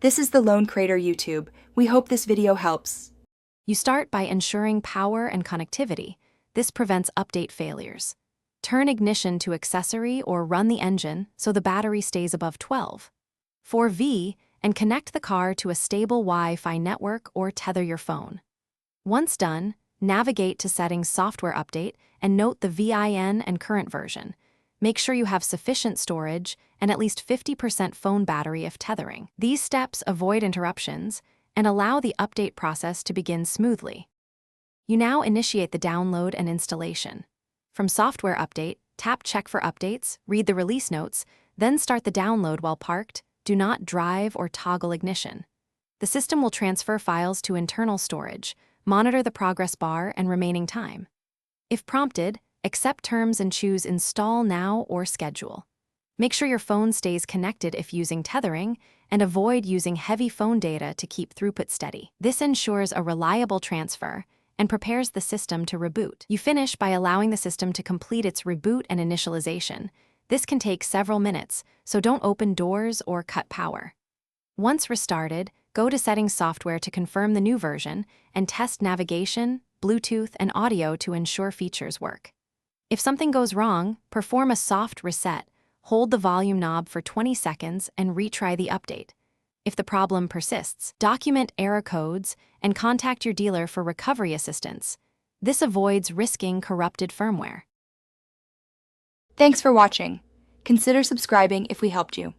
This is the Lone Crater YouTube. We hope this video helps. You start by ensuring power and connectivity. This prevents update failures. Turn ignition to accessory or run the engine so the battery stays above 12. 4V, and connect the car to a stable Wi-Fi network or tether your phone. Once done, navigate to Settings Software Update and note the VIN and current version. Make sure you have sufficient storage and at least 50% phone battery if tethering. These steps avoid interruptions and allow the update process to begin smoothly. You now initiate the download and installation. From Software Update, tap Check for Updates, read the release notes, then start the download while parked. Do not drive or toggle ignition. The system will transfer files to internal storage, monitor the progress bar and remaining time. If prompted, accept terms and choose Install Now or Schedule. Make sure your phone stays connected if using tethering, and avoid using heavy phone data to keep throughput steady. This ensures a reliable transfer and prepares the system to reboot. You finish by allowing the system to complete its reboot and initialization. This can take several minutes, so don't open doors or cut power. Once restarted, go to Settings Software to confirm the new version and test navigation, Bluetooth, and audio to ensure features work. If something goes wrong, perform a soft reset, hold the volume knob for 20 seconds, and retry the update. If the problem persists, document error codes and contact your dealer for recovery assistance. This avoids risking corrupted firmware. Thanks for watching. Consider subscribing if we helped you.